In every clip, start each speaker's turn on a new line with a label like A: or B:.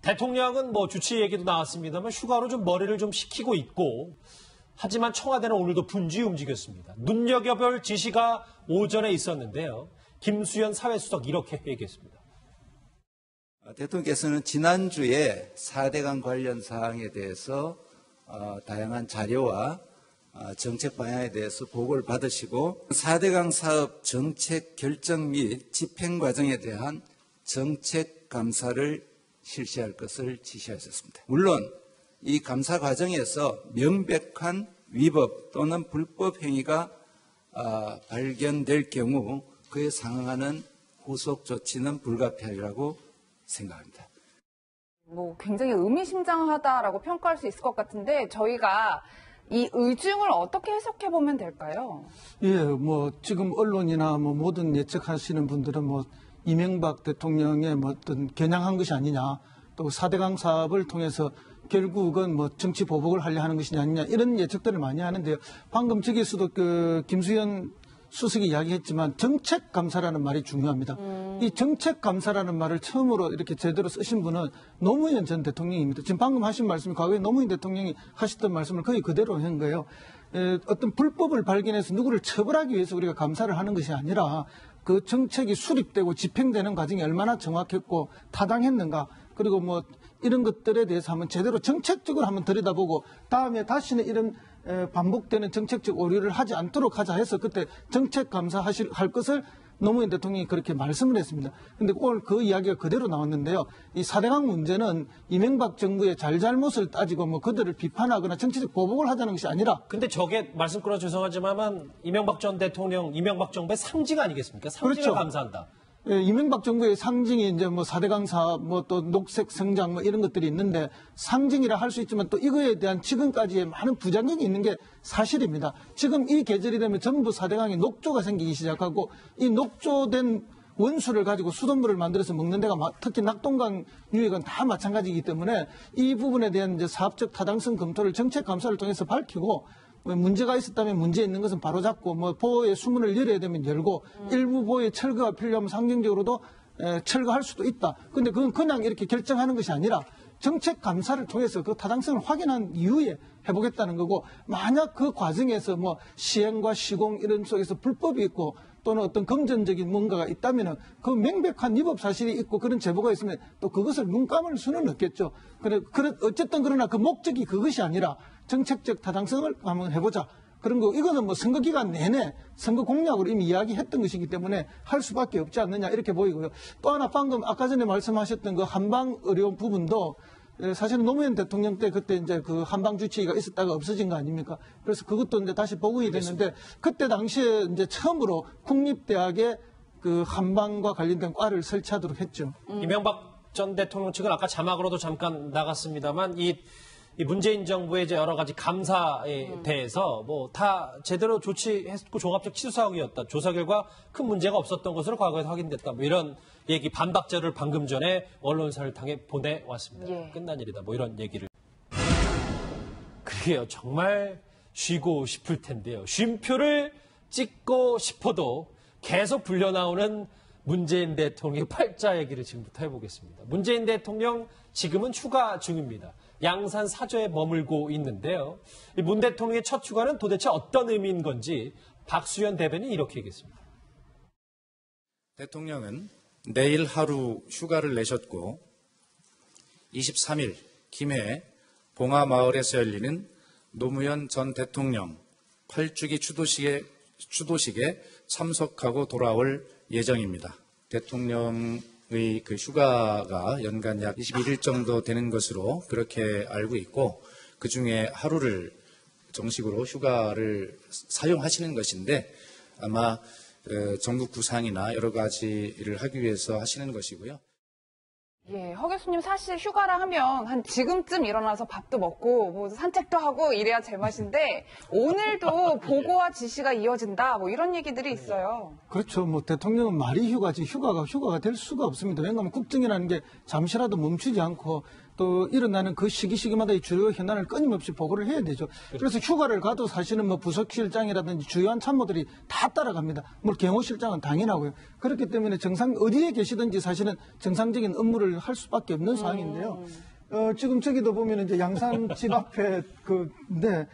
A: 대통령은 뭐 주치 얘기도 나왔습니다만 휴가로 좀 머리를 좀 식히고 있고 하지만 청와대는 오늘도 분주히 움직였습니다. 눈여겨볼 지시가 오전에 있었는데요. 김수현 사회수석 이렇게 얘기했습니다.
B: 대통령께서는 지난주에 4대강 관련 사항에 대해서 다양한 자료와 정책 방향에 대해서 보고를 받으시고 4대강 사업 정책 결정 및 집행 과정에 대한 정책 감사를 실시할 것을 지시하셨습니다. 물론 이 감사 과정에서 명백한 위법 또는 불법 행위가 발견될 경우 그에 상응하는 후속 조치는 불가피하리라고 생각합니다.
C: 굉장히 의미심장하다라고 평가할 수 있을 것 같은데 저희가 이 의중을 어떻게 해석해 보면 될까요?
D: 예, 지금 언론이나 모든 예측하시는 분들은 이명박 대통령의 어떤 겨냥한 것이 아니냐, 또 4대강 사업을 통해서 결국은 정치 보복을 하려 하는 것이 아니냐 이런 예측들을 많이 하는데요. 방금 저기서도 김수현 수석이 이야기했지만 정책 감사라는 말이 중요합니다. 이 정책 감사라는 말을 처음으로 이렇게 제대로 쓰신 분은 노무현 전 대통령입니다. 지금 방금 하신 말씀이 과거에 노무현 대통령이 하셨던 말씀을 거의 그대로 한 거예요. 어떤 불법을 발견해서 누구를 처벌하기 위해서 우리가 감사를 하는 것이 아니라 그 정책이 수립되고 집행되는 과정이 얼마나 정확했고 타당했는가, 그리고 이런 것들에 대해서 한번 제대로 정책적으로 한번 들여다보고 다음에 다시는 이런 반복되는 정책적 오류를 하지 않도록 하자 해서 그때 정책 감사할 것을 노무현 대통령이 그렇게 말씀을 했습니다. 그런데 오늘 그 이야기가 그대로 나왔는데요. 이 4대강 문제는 이명박 정부의 잘잘못을 따지고 그들을 비판하거나 정치적 보복을 하자는 것이 아니라. 근데
A: 저게 말씀 끊어 죄송하지만 이명박 전 대통령, 이명박 정부의 상징 아니겠습니까? 상징을
D: 그렇죠.
A: 감사한다.
D: 예, 이명박 정부의 상징이 이제 4대강 사업, 또 녹색 성장 이런 것들이 있는데 상징이라 할 수 있지만 또 이거에 대한 지금까지의 많은 부작용이 있는 게 사실입니다. 지금 이 계절이 되면 전부 4대강에 녹조가 생기기 시작하고 이 녹조된 원수를 가지고 수돗물을 만들어서 먹는 데가 특히 낙동강 유역은 다 마찬가지이기 때문에 이 부분에 대한 이제 사업적 타당성 검토를 정책 감사를 통해서 밝히고 문제가 있었다면 문제 있는 것은 바로잡고 보호의 수문을 열어야 되면 열고 일부 보호의 철거가 필요하면 상징적으로도 철거할 수도 있다. 그런데 그건 그냥 이렇게 결정하는 것이 아니라 정책 감사를 통해서 그 타당성을 확인한 이후에 해보겠다는 거고, 만약 그 과정에서 시행과 시공 이런 속에서 불법이 있고 또는 어떤 금전적인 뭔가가 있다면은 그 명백한 위법 사실이 있고 그런 제보가 있으면 또 그것을 눈 감을 수는 없겠죠. 어쨌든 그러나 그 목적이 그것이 아니라 정책적 타당성을 한번 해보자. 그런 거, 이거는 선거 기간 내내 선거 공약으로 이미 이야기했던 것이기 때문에 할 수밖에 없지 않느냐 이렇게 보이고요. 또 하나 방금 아까 전에 말씀하셨던 그 한방 의료 부분도 사실은 노무현 대통령 때 그때 이제 그 한방 주치의가 있었다가 없어진 거 아닙니까? 그래서 그것도 이제 다시 복원이 됐는데 그때 당시에 이제 처음으로 국립대학에 그 한방과 관련된 과를 설치하도록 했죠.
A: 이명박 전 대통령 측은 아까 자막으로도 잠깐 나갔습니다만 이 문재인 정부의 이제 여러 가지 감사에 대해서 다 제대로 조치했고 종합적 치수사항이었다. 조사 결과 큰 문제가 없었던 것으로 과거에 확인됐다. 이런 얘기 반박자를 방금 전에 언론사를 통해 보내왔습니다.
C: 예.
A: 끝난 일이다. 이런 얘기를. 그게요. 정말 쉬고 싶을 텐데요. 쉼표를 찍고 싶어도 계속 불려나오는 문재인 대통령의 팔자 얘기를 지금부터 해보겠습니다. 문재인 대통령 지금은 휴가 중입니다. 양산 사저에 머물고 있는데요. 문 대통령의 첫 휴가는 도대체 어떤 의미인 건지 박수현 대변인이 이렇게 얘기했습니다.
E: 대통령은 내일 하루 휴가를 내셨고 23일 김해 봉하마을에서 열리는 노무현 전 대통령 8주기 추도식에 참석하고 돌아올 예정입니다. 대통령의 그 휴가가 연간 약 21일 정도 되는 것으로 그렇게 알고 있고, 그 중에 하루를 정식으로 휴가를 사용하시는 것인데 아마 전국 구상이나 여러 가지를 하기 위해서 하시는 것이고요.
C: 예, 허 교수님 사실 휴가라 하면 한 지금쯤 일어나서 밥도 먹고 산책도 하고 이래야 제맛인데 오늘도 보고와 지시가 이어진다 이런 얘기들이 있어요.
D: 그렇죠. 대통령은 말이 휴가지 휴가가 될 수가 없습니다. 왜냐하면 국정이라는 게 잠시라도 멈추지 않고 또 일어나는 그 시기마다 이 주요 현안을 끊임없이 보고를 해야 되죠. 그래서 휴가를 가도 사실은 뭐 부속실장이라든지 주요한 참모들이 다 따라갑니다. 물론 경호실장은 당연하고요. 그렇기 때문에 어디에 계시든지 사실은 정상적인 업무를 할 수밖에 없는 상황인데요. 지금 저기도 보면 이제 양산 집 앞에 이제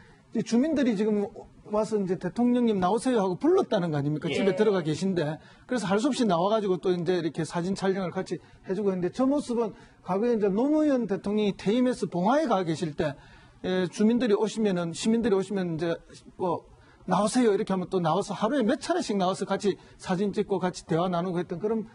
D: 주민들이 지금 와서 이제 대통령님 나오세요 하고 불렀다는 거 아닙니까? 집에 들어가 계신데. 그래서 할 수 없이 나와가지고 또 이제 이렇게 사진 촬영을 같이 해주고 했는데 저 모습은 과거에 이제 노무현 대통령이 퇴임해서 봉화에 가 계실 때 시민들이 오시면 이제 뭐 나오세요 이렇게 하면 또 나와서 하루에 몇 차례씩 나와서 같이 사진 찍고 같이 대화 나누고 했던 그런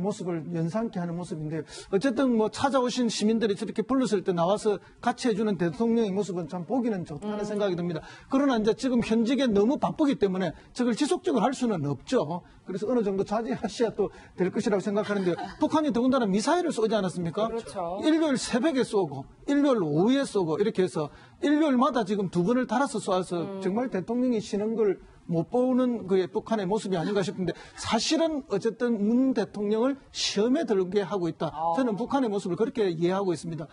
D: 모습을 연상케 하는 모습인데 어쨌든 뭐 찾아오신 시민들이 저렇게 불렀을 때 나와서 같이 해주는 대통령의 모습은 참 보기는 좋다는 생각이 듭니다. 그러나 이제 지금 현직에 너무 바쁘기 때문에 저걸 지속적으로 할 수는 없죠. 그래서 어느 정도 자제하셔야 또 될 것이라고 생각하는데 북한이 더군다나 미사일을 쏘지 않았습니까?
C: 그렇죠.
D: 일요일 새벽에 쏘고 일요일 오후에 쏘고 이렇게 해서 일요일마다 지금 2번을 달아서 쏘아서 정말 대통령이 쉬는 걸 못 보는 그 북한의 모습이 아닌가 싶은데 사실은 어쨌든 문 대통령을 시험에 들게 하고 있다. 저는 북한의 모습을 그렇게 이해하고 있습니다.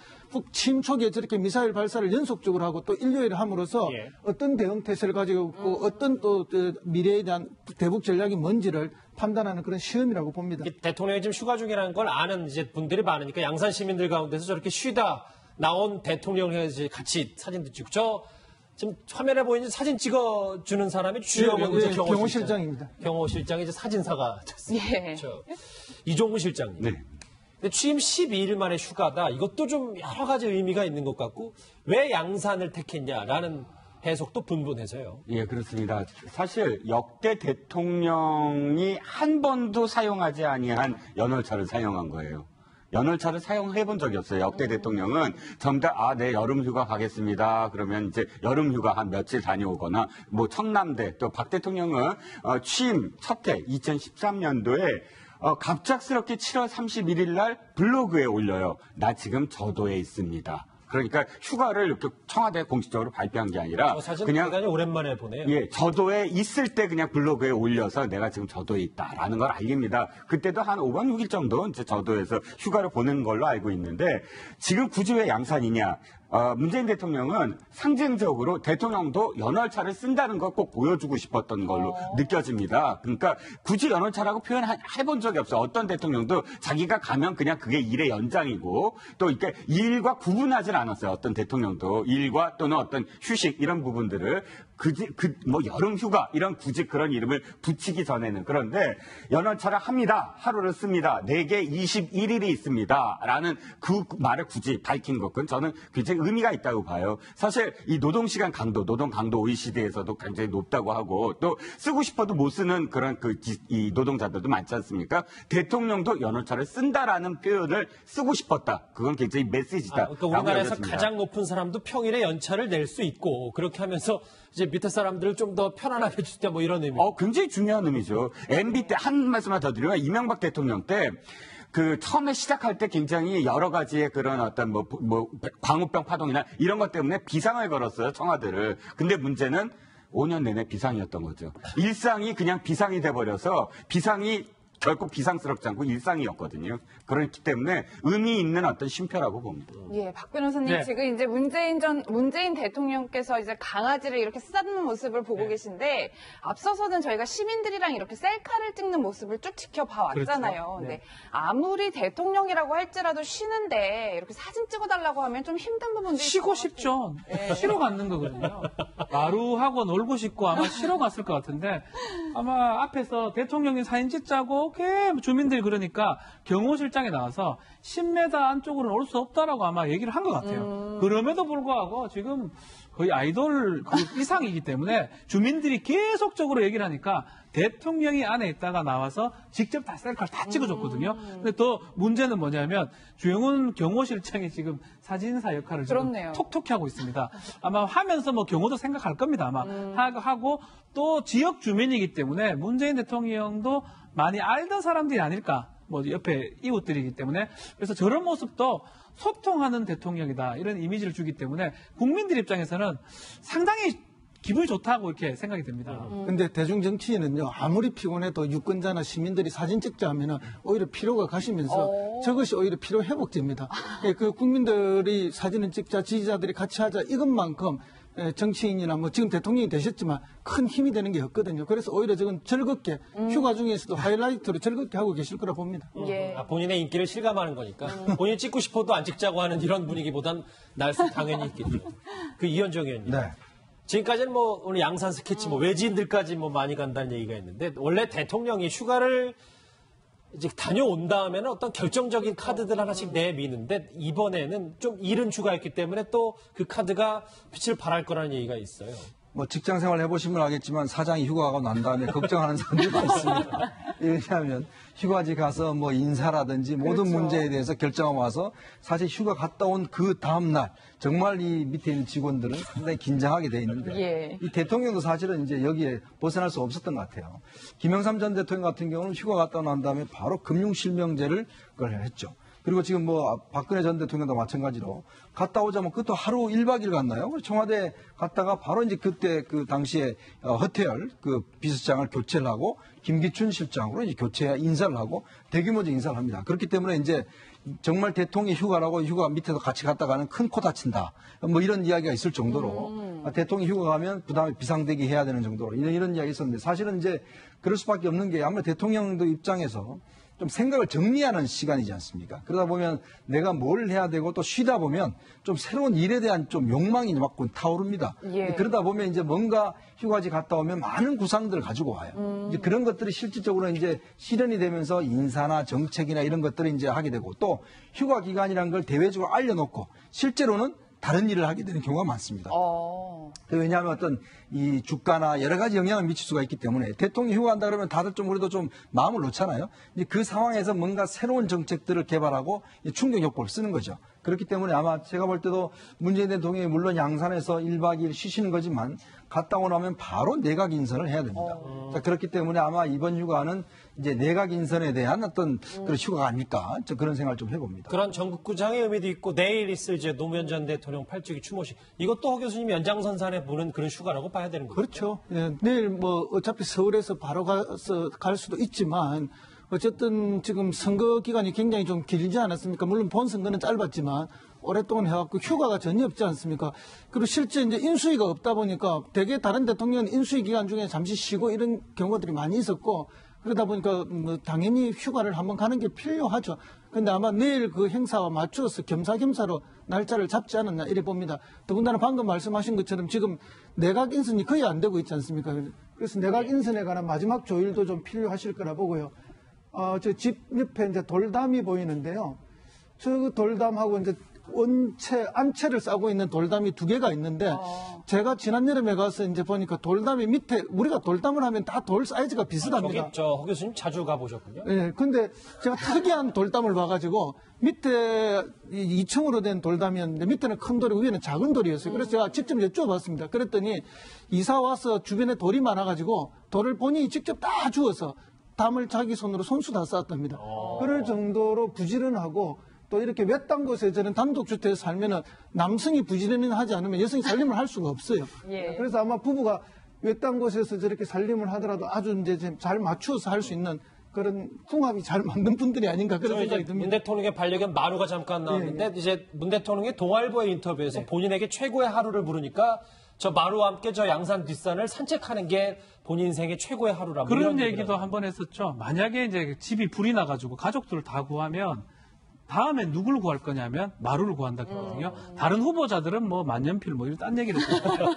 D: 취임 초기에 저렇게 미사일 발사를 연속적으로 하고 또 일요일에 함으로써 어떤 대응 태세를 가지고 있고 어떤 또 미래에 대한 대북 전략이 뭔지를 판단하는 그런 시험이라고 봅니다.
A: 대통령이 지금 휴가 중이라는 걸 아는 이제 분들이 많으니까 양산 시민들 가운데서 저렇게 쉬다 나온 대통령이 같이 사진도 찍고 지금 화면에 보이는 사진 찍어주는 사람이 주영훈
D: 경호실장입니다.
A: 경호실장이 이제 사진사가 됐습니다.
C: 예.
A: 그렇죠. 이종훈 실장님.
F: 네.
A: 근데 취임 12일 만에 휴가다. 이것도 좀 여러 가지 의미가 있는 것 같고 왜 양산을 택했냐라는 해석도 분분해서요.
F: 예, 그렇습니다. 사실 역대 대통령이 한 번도 사용하지 아니한 연월차를 사용한 거예요. 연월차를 사용해 본 적이 없어요. 역대 대통령은 전부 다, 네, 여름 휴가 가겠습니다. 그러면 이제 여름 휴가 한 며칠 다녀오거나, 뭐, 청남대, 또 박 대통령은, 취임 첫 해, 2013년도에, 갑작스럽게 7월 31일 날 블로그에 올려요. 나 지금 저도에 있습니다. 그러니까 휴가를 이렇게 청와대에 공식적으로 발표한 게 아니라
A: 사진
F: 그냥
A: 대단히 오랜만에 보네요.
F: 예, 저도에 있을 때 그냥 블로그에 올려서 내가 지금 저도에 있다라는 걸 알립니다. 그때도 한 5박 6일 정도 이제 저도에서 휴가를 보낸 걸로 알고 있는데 지금 굳이 왜 양산이냐? 문재인 대통령은 상징적으로 대통령도 연월차를 쓴다는 걸 꼭 보여주고 싶었던 걸로 느껴집니다. 그러니까 굳이 연월차라고 표현해본 적이 없어요. 어떤 대통령도 자기가 가면 그냥 그게 일의 연장이고 또 이렇게 일과 구분하지 않았어요. 어떤 대통령도 일과 또는 어떤 휴식 이런 부분들을 뭐 여름 휴가 이런 굳이 그런 이름을 붙이기 전에는 그런데 연월차를 합니다. 하루를 씁니다. 4개 21일이 있습니다. 라는 그 말을 굳이 밝힌 것은 저는 굉장히 의미가 있다고 봐요. 사실 이 노동 강도 OECD에서도 굉장히 높다고 하고 또 쓰고 싶어도 못 쓰는 그런 이 노동자들도 많지 않습니까? 대통령도 연월차를 쓴다라는 표현을 쓰고 싶었다. 그건 굉장히 메시지다.
A: 그러니까 우리나라에서 가장 높은 사람도 평일에 연차를 낼 수 있고 그렇게 하면서 이제 밑에 사람들을 좀 더 편안하게 해주자 뭐 이런 의미.
F: 굉장히 중요한 의미죠. MB 때 한 말씀만 더 드리면 이명박 대통령 때 처음에 시작할 때 굉장히 여러 가지의 그런 어떤 광우병 파동이나 이런 것 때문에 비상을 걸었어요, 청와대를. 근데 문제는 5년 내내 비상이었던 거죠. 일상이 그냥 비상이 돼버려서 비상이 결국 비상스럽지 않고 일상이었거든요. 그렇기 때문에 의미 있는 어떤 쉼표라고 봅니다.
C: 예, 박 변호사님
A: 네.
C: 지금 이제 문재인 대통령께서 이제 강아지를 이렇게 쓰다듬는 모습을 보고 계신데 앞서서는 저희가 시민들이랑 이렇게 셀카를 찍는 모습을 쭉 지켜봐 왔잖아요.
A: 그렇죠.
C: 근데 아무리 대통령이라고 할지라도 쉬는데 이렇게 사진 찍어달라고 하면 좀 힘든 부분들이
G: 쉬고
C: 있을 것
G: 싶죠. 쉬러 갔는 거거든요. 마루하고 놀고 싶고 아마 쉬러 갔을 것 같은데 아마 앞에서 대통령이 사진 찍자고 주민들이 그러니까 경호실장에 나와서 10m 안쪽으로는 올 수 없다라고 아마 얘기를 한 것 같아요. 그럼에도 불구하고 지금 거의 아이돌 이상이기 때문에 주민들이 계속적으로 얘기를 하니까 대통령이 안에 있다가 나와서 직접 다 셀카를 다 찍어줬거든요. 근데 또 문제는 뭐냐면 주영훈 경호실장이 지금 사진사 역할을 지금
C: 그렇네요.
G: 톡톡히 하고 있습니다. 아마 하면서 뭐 경호도 생각할 겁니다. 아마 하고 또 지역 주민이기 때문에 문재인 대통령도 많이 알던 사람들이 아닐까. 뭐 옆에 이웃들이기 때문에 그래서 저런 모습도 소통하는 대통령이다 이런 이미지를 주기 때문에 국민들 입장에서는 상당히 기분이 좋다고 이렇게 생각이 됩니다.
D: 근데 대중 정치인은요, 아무리 피곤해도 유권자나 시민들이 사진 찍자 하면은 오히려 피로가 가시면서 저것이 오히려 피로 회복제입니다. 예, 그 국민들이 사진을 찍자, 지지자들이 같이 하자 이것만큼 정치인이나 뭐 지금 대통령이 되셨지만 큰 힘이 되는 게 없거든요. 그래서 오히려 저건 즐겁게 휴가 중에서도 하이라이트로 즐겁게 하고 계실 거라 봅니다.
C: 예.
A: 본인의 인기를 실감하는 거니까 본인이 찍고 싶어도 안 찍자고 하는 이런 분위기보단 날 수 당연히 있겠죠. 그 이현정 의원님.
H: 네.
A: 지금까지는 뭐 오늘 양산 스케치 뭐 외지인들까지 뭐 많이 간다는 얘기가 있는데 원래 대통령이 휴가를 이제 다녀온 다음에는 어떤 결정적인 카드들 하나씩 내미는데 이번에는 좀 이른 휴가였기 때문에 또 그 카드가 빛을 발할 거라는 얘기가 있어요.
H: 뭐 직장 생활 해보시면 알겠지만 사장이 휴가 가고 난 다음에 걱정하는 사람들도 있습니다. 왜냐하면 휴가지 가서 뭐 인사라든지 모든 문제에 대해서 결정하고 와서 사실 휴가 갔다 온 그 다음날 정말 이 밑에 있는 직원들은 상당히 긴장하게 돼 있는데
C: 예.
H: 이 대통령도 사실은 이제 여기에 벗어날 수 없었던 것 같아요. 김영삼 전 대통령 같은 경우는 휴가 갔다 난 다음에 바로 금융실명제를 그걸 했죠. 그리고 지금 뭐 박근혜 전 대통령도 마찬가지로 갔다 오자면 그것도 하루 1박 2일 갔나요? 청와대 갔다가 바로 이제 그때 그 당시에 허태열 그 비서장을 교체를 하고 김기춘 실장으로 이제 교체 인사를 하고 대규모적 인사를 합니다. 그렇기 때문에 이제 정말 대통령이 휴가라고 휴가 밑에서 같이 갔다 가는 큰 코 다친다. 뭐 이런 이야기가 있을 정도로 대통령이 휴가 가면 그다음에 비상대기 해야 되는 정도로 이런 이야기 있었는데 사실은 이제 그럴 수밖에 없는 게 아무래도 대통령도 입장에서 좀 생각을 정리하는 시간이지 않습니까? 그러다 보면 내가 뭘 해야 되고 또 쉬다 보면 좀 새로운 일에 대한 좀 욕망이 막 타오릅니다.
C: 예.
H: 그러다 보면 이제 뭔가 휴가지 갔다 오면 많은 구상들을 가지고 와요. 이제 그런 것들이 실질적으로 이제 실현이 되면서 인사나 정책이나 이런 것들을 이제 하게 되고 또 휴가 기간이라는 걸 대외적으로 알려놓고 실제로는 다른 일을 하게 되는 경우가 많습니다. 왜냐하면 어떤 이 주가나 여러 가지 영향을 미칠 수가 있기 때문에 대통령이 휴가한다 그러면 다들 좀 그래도 좀 마음을 놓잖아요. 이제 그 상황에서 뭔가 새로운 정책들을 개발하고 충격 효과를 쓰는 거죠. 그렇기 때문에 아마 제가 볼 때도 문재인 대통령이 물론 양산에서 1박 2일 쉬시는 거지만 갔다 오고 나면 바로 내각 인선을 해야 됩니다. 자, 그렇기 때문에 아마 이번 휴가는 이제 내각 인선에 대한 어떤 그런 휴가가 아닐까 그런 생각을 좀 해봅니다.
A: 그런 전국구장의 의미도 있고 내일 있을 이제 노무현 전 대통령 8주기 추모식 이것도 허 교수님이 연장선상에 보는 그런 휴가라고 봐야 되는 거죠.
D: 그렇죠. 예, 내일 뭐 어차피 서울에서 바로 가서 갈 수도 있지만 어쨌든 지금 선거 기간이 굉장히 좀 길지 않았습니까? 물론 본 선거는 짧았지만 오랫동안 해왔고 휴가가 전혀 없지 않습니까? 그리고 실제 이제 인수위가 없다 보니까 대개 다른 대통령은 인수위 기간 중에 잠시 쉬고 이런 경우들이 많이 있었고 그러다 보니까 뭐 당연히 휴가를 한번 가는 게 필요하죠. 근데 아마 내일 그 행사와 맞추어서 겸사겸사로 날짜를 잡지 않았나 이래 봅니다. 더군다나 방금 말씀하신 것처럼 지금 내각 인선이 거의 안 되고 있지 않습니까? 그래서 내각 인선에 관한 마지막 조율도 좀 필요하실 거라 보고요. 저 집 옆에 이제 돌담이 보이는데요. 저 돌담하고 이제 안채를 싸고 있는 돌담이 2개가 있는데 제가 지난 여름에 가서 이제 보니까 돌담이 밑에 우리가 돌담을 하면 다 돌 사이즈가 비슷합니다.
A: 저기 허 교수님 자주 가보셨군요.
D: 네, 근데 제가 특이한 돌담을 봐가지고 밑에 2층으로 된 돌담이었는데 밑에는 큰 돌이고 위에는 작은 돌이었어요. 그래서 제가 직접 여쭤봤습니다. 그랬더니 이사 와서 주변에 돌이 많아가지고 돌을 본인이 직접 다 주워서 담을 자기 손으로 손수 다 쌓았답니다. 그럴 정도로 부지런하고 또 이렇게 외딴 곳에 저는 단독주택에서 살면은 남성이 부지런히 하지 않으면 여성이 살림을 할 수가 없어요.
C: 예.
D: 그래서 아마 부부가 외딴 곳에서 저렇게 살림을 하더라도 아주 이제 잘 맞추어서 할 수 있는 그런 궁합이 잘 맞는 분들이 아닌가 그런 생각이
A: 문
D: 듭니다.
A: 대통령의 반려견 마루가 잠깐 나왔는데 이제 문 대통령이 동아일보의 인터뷰에서 본인에게 최고의 하루를 부르니까 저 마루와 함께 저 양산 뒷산을 산책하는 게 본인 인생의 최고의 하루라. 뭐
G: 그런
A: 이런
G: 얘기도
A: 얘기를
G: 한 번 했었죠. 만약에 이제 집이 불이 나가지고 가족들을 다 구하면 다음에 누굴 구할 거냐면 마루를 구한다거든요. 다른 후보자들은 뭐 만년필 뭐 이런 딴 얘기를 했어요.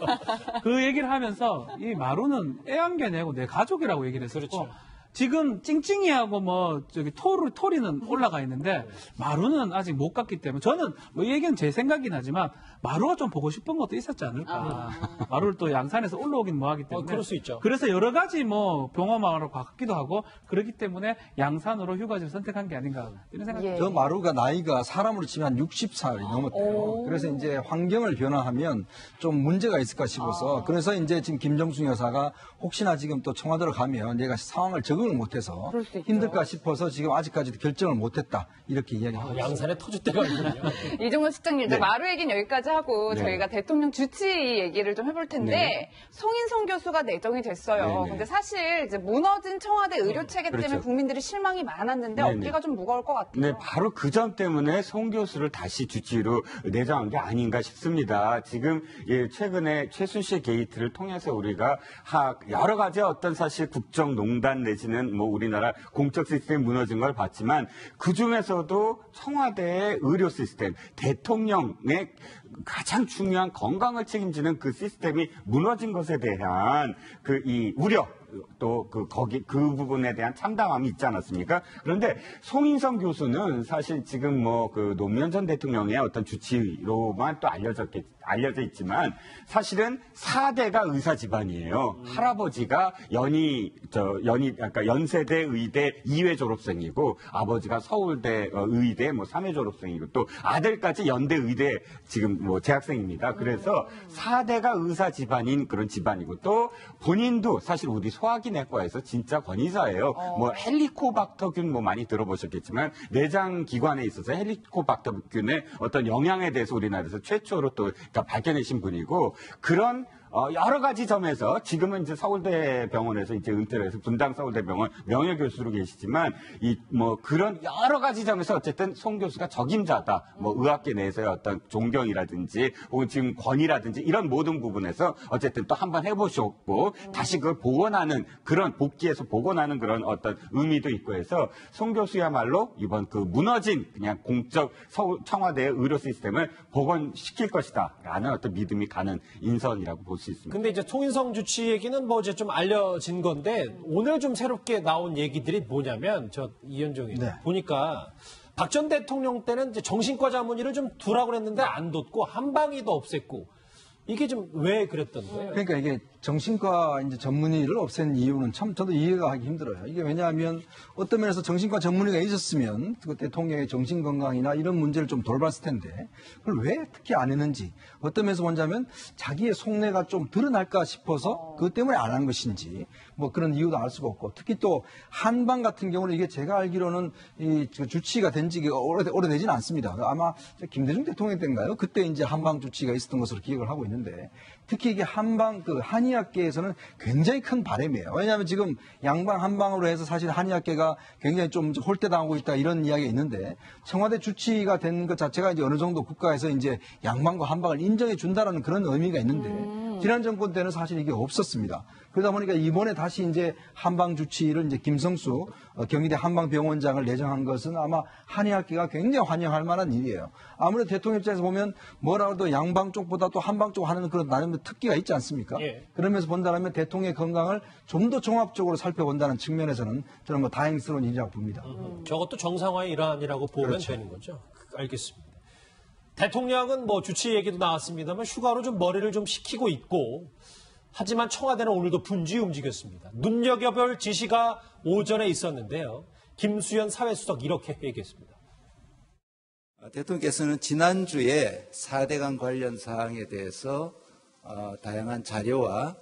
G: 그 얘기를 하면서 이 마루는 애완견이고 내 가족이라고 얘기를 했었고
A: 그렇죠.
G: 지금 찡찡이하고 뭐 저기 토리는 올라가 있는데 마루는 아직 못 갔기 때문에 저는 뭐 이 얘기는 제 생각이긴 하지만 마루가 좀 보고 싶은 것도 있었지 않을까. 마루를 또 양산에서 올라오긴 뭐하기 때문에.
A: 그럴 수 있죠.
G: 그래서 여러 가지 뭐 병원마을로 갔기도 하고 그렇기 때문에 양산으로 휴가지를 선택한 게 아닌가 이런 생각이
C: 예.
H: 저 마루가 나이가 사람으로 치면 한 60살이 넘었대요. 그래서 이제 환경을 변화하면 좀 문제가 있을까 싶어서 그래서 이제 지금 김정숙 여사가 혹시나 지금 또 청와대로 가면 얘가 상황을 적응 적응을 못해서
C: 그럴 수 있죠.
H: 힘들까 싶어서 지금 아직까지도 결정을 못했다 이렇게 이야기하고 있습니다.
A: 양산에 터줏대가 있군요.
C: 이종호 실장님,
F: 네.
C: 마루 얘기는 여기까지 하고
F: 네.
C: 저희가 대통령 주치 얘기를 좀 해볼 텐데
F: 네.
C: 송인성 교수가 내정이 됐어요.
F: 네, 네.
C: 근데 사실 이제 무너진 청와대 의료 체계 때문에
F: 그렇죠.
C: 국민들이 실망이 많았는데
F: 네, 네.
C: 어깨가 좀 무거울 것 같아요.
F: 네, 바로 그 점 때문에 송 교수를 다시 주치의로 내정한 게 아닌가 싶습니다. 지금 최근에 최순실 게이트를 통해서 우리가 여러 가지 어떤 사실 국정농단 내지는 뭐 우리나라 공적 시스템 무너진 걸 봤지만 그 중에서도 청와대의 의료 시스템, 대통령의 가장 중요한 건강을 책임지는 그 시스템이 무너진 것에 대한 이 우려, 또 그 부분에 대한 참담함이 있지 않았습니까? 그런데 송인성 교수는 사실 지금 뭐 그 노무현 전 대통령의 어떤 주치의로만 또 알려져 있지만 사실은 4대가 의사 집안이에요. 할아버지가 그러니까 연세대 의대 2회 졸업생이고 아버지가 서울대 의대 뭐 3회 졸업생이고 또 아들까지 연대 의대 지금 뭐 재학생입니다. 그래서 4대가 의사 집안인 그런 집안이고 또 본인도 사실 우리 소화기내과에서 진짜 권위자예요. 뭐 헬리코박터균 뭐 많이 들어보셨겠지만 내장 기관에 있어서 헬리코박터균의 어떤 영향에 대해서 우리나라에서 최초로 또 그러니까 발견하신 분이고 그런 여러 가지 점에서 지금은 이제 서울대병원에서 이제 은퇴를 해서 분당 서울대병원 명예교수로 계시지만 그런 여러 가지 점에서 어쨌든 송 교수가 적임자다. 뭐 의학계 내에서의 어떤 존경이라든지 혹은 지금 권위라든지 이런 모든 부분에서 어쨌든 또 한번 해보셨고 다시 그걸 복원하는 그런 복귀해서 복원하는 그런 어떤 의미도 있고 해서 송 교수야말로 이번 그 무너진 그냥 공적 청와대의 의료 시스템을 복원시킬 것이다라는 어떤 믿음이 가는 인선이라고 볼 수 있습니다.
A: 근데 이제 송인성 주치 얘기는 뭐 이제 좀 알려진 건데 오늘 좀 새롭게 나온 얘기들이 뭐냐면 이현정이
H: 네.
A: 보니까 박 전 대통령 때는 이제 정신과 자문의를 좀 두라고 그랬는데 안 뒀고 한방위도 없앴고 이게 좀 왜 그랬던 거예요?
H: 그러니까 이게 정신과 이제 전문의를 없앤 이유는 참 저도 이해가 하기 힘들어요. 이게 왜냐하면 어떤 면에서 정신과 전문의가 있었으면 그 대통령의 정신 건강이나 이런 문제를 좀 돌봤을 텐데 그걸 왜 특히 안 했는지 어떤 면에서 먼저하면 자기의 속내가 좀 드러날까 싶어서 그것 때문에 안 한 것인지 뭐 그런 이유도 알 수가 없고 특히 또 한방 같은 경우는 이게 제가 알기로는 이 주치의가 된 지가 오래되지는 않습니다. 아마 김대중 대통령 때인가요? 그때 이제 한방 주치의가 있었던 것으로 기억을 하고 있는데 특히 이게 한방 한의학계에서는 굉장히 큰 바람이에요. 왜냐하면 지금 양방 한방으로 해서 사실 한의학계가 굉장히 좀 홀대당하고 있다 이런 이야기가 있는데 청와대 주치의가 된 것 자체가 이제 어느 정도 국가에서 이제 양방과 한방을 인정해 준다라는 그런 의미가 있는데 지난 정권 때는 사실 이게 없었습니다. 그러다 보니까 이번에 다시 이제 한방 주치의를 이제 김성수 경희대 한방병원장을 내정한 것은 아마 한의학계가 굉장히 환영할 만한 일이에요. 아무래도 대통령 입장에서 보면 뭐라도 양방 쪽보다 또 한방 쪽 하는 그런 나름의 특기가 있지 않습니까?
A: 예.
H: 그러면서 본다면 대통령의 건강을 좀 더 종합적으로 살펴본다는 측면에서는 저는 뭐 다행스러운 일이라고 봅니다.
A: 저것도 정상화의 일환이라고 보면
H: 그렇죠.
A: 되는 거죠. 알겠습니다. 대통령은 뭐 주치 얘기도 나왔습니다만 휴가로 좀 머리를 좀 식히고 있고 하지만 청와대는 오늘도 분주히 움직였습니다. 눈여겨볼 지시가 오전에 있었는데요. 김수현 사회수석 이렇게 얘기했습니다.
B: 대통령께서는 지난주에 4대강 관련 사항에 대해서 다양한 자료와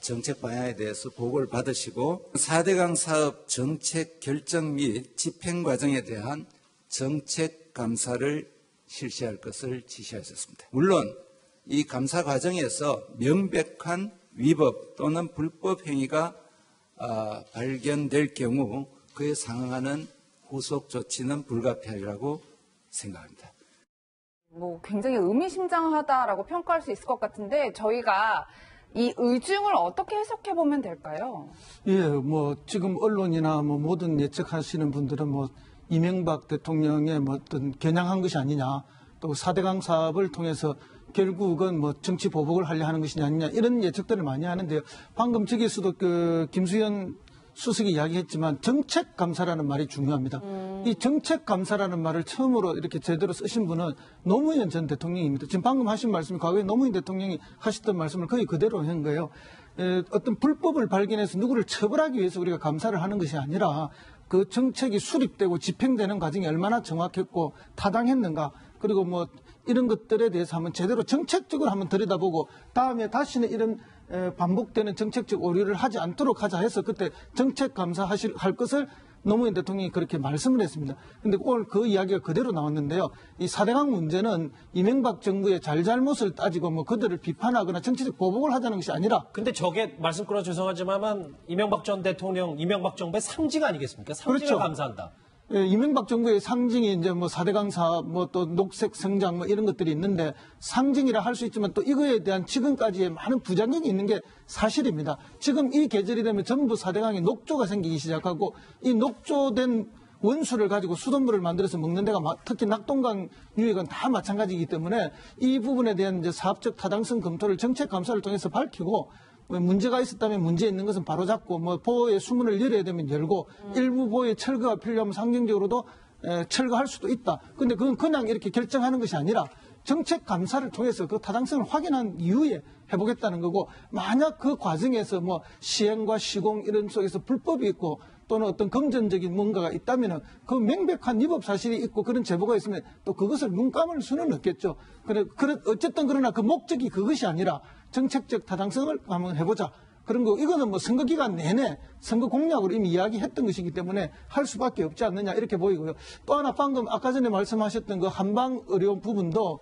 B: 정책 방향에 대해서 보고를 받으시고 4대강 사업 정책 결정 및 집행 과정에 대한 정책 감사를 실시할 것을 지시하셨습니다. 물론 이 감사 과정에서 명백한 위법 또는 불법 행위가 발견될 경우 그에 상응하는 후속 조치는 불가피하리라고 생각합니다.
C: 뭐 굉장히 의미심장하다라고 평가할 수 있을 것 같은데 저희가 이 의중을 어떻게 해석해 보면 될까요?
D: 예, 뭐 지금 언론이나 뭐 모든 예측하시는 분들은 뭐 이명박 대통령의 뭐 어떤 겨냥한 것이 아니냐, 또 4대강 사업을 통해서 결국은 뭐 정치 보복을 하려 하는 것이 아니냐 이런 예측들을 많이 하는데요. 방금 저기서도 김수현 수석이 이야기했지만 정책 감사라는 말이 중요합니다. 이 정책 감사라는 말을 처음으로 이렇게 제대로 쓰신 분은 노무현 전 대통령입니다. 지금 방금 하신 말씀이 과거에 노무현 대통령이 하셨던 말씀을 거의 그대로 한 거예요. 어떤 불법을 발견해서 누구를 처벌하기 위해서 우리가 감사를 하는 것이 아니라 그 정책이 수립되고 집행되는 과정이 얼마나 정확했고 타당했는가, 그리고 뭐 이런 것들에 대해서 한번 제대로 정책적으로 한번 들여다보고 다음에 다시는 이런 반복되는 정책적 오류를 하지 않도록 하자 해서 그때 정책 감사할 것을 노무현 대통령이 그렇게 말씀을 했습니다. 그런데 오늘 그 이야기가 그대로 나왔는데요. 이 4대강 문제는 이명박 정부의 잘잘못을 따지고 뭐 그들을 비판하거나 정치적 보복을 하자는 것이 아니라
A: 근데 저게 말씀 끊어 죄송하지만 이명박 전 대통령, 이명박 정부의 상징 아니겠습니까? 상징을
D: 그렇죠.
A: 감사한다.
D: 예, 이명박 정부의 상징이 이제 뭐 4대강 사업, 뭐 또 녹색 성장 뭐 이런 것들이 있는데 상징이라 할 수 있지만 또 이거에 대한 지금까지의 많은 부작용이 있는 게 사실입니다. 지금 이 계절이 되면 전부 4대강에 녹조가 생기기 시작하고 이 녹조된 원수를 가지고 수돗물을 만들어서 먹는 데가 특히 낙동강 유역은 다 마찬가지이기 때문에 이 부분에 대한 이제 사업적 타당성 검토를 정책 감사를 통해서 밝히고 문제가 있었다면 문제 있는 것은 바로잡고 뭐 보호의 수문을 열어야 되면 열고 일부 보호의 철거가 필요하면 상징적으로도 철거할 수도 있다. 근데 그건 그냥 이렇게 결정하는 것이 아니라 정책 감사를 통해서 그 타당성을 확인한 이후에 해보겠다는 거고 만약 그 과정에서 뭐 시행과 시공 이런 속에서 불법이 있고 또는 어떤 금전적인 뭔가가 있다면은 그 명백한 위법 사실이 있고 그런 제보가 있으면 또 그것을 눈 감을 수는 없겠죠. 어쨌든 그러나 그 목적이 그것이 아니라 정책적 타당성을 한번 해보자. 그런 거 이거는 뭐 선거 기간 내내 선거 공약으로 이미 이야기했던 것이기 때문에 할 수밖에 없지 않느냐 이렇게 보이고요. 또 하나 방금 아까 전에 말씀하셨던 그 한방 의료 부분도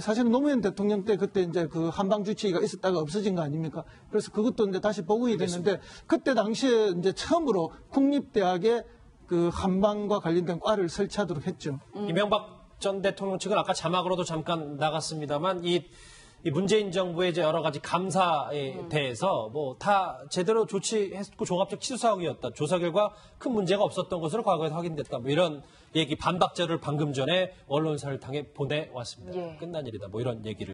D: 사실은 노무현 대통령 때 그때 이제 그 한방 주치의가 있었다가 없어진 거 아닙니까? 그래서 그것도 이제 다시 복원이 됐는데 그때 당시에 이제 처음으로 국립대학에 그 한방과 관련된 과를 설치하도록 했죠.
A: 이명박 전 대통령 측은 아까 자막으로도 잠깐 나갔습니다만 이 문재인 정부의 이제 여러 가지 감사에 대해서 뭐 다 제대로 조치했고 종합적 치수사항이었다. 조사 결과 큰 문제가 없었던 것으로 과거에 확인됐다. 뭐 이런 얘기 반박자를 방금 전에 언론사를 통해 보내왔습니다.
C: 예.
A: 끝난 일이다. 뭐 이런 얘기를.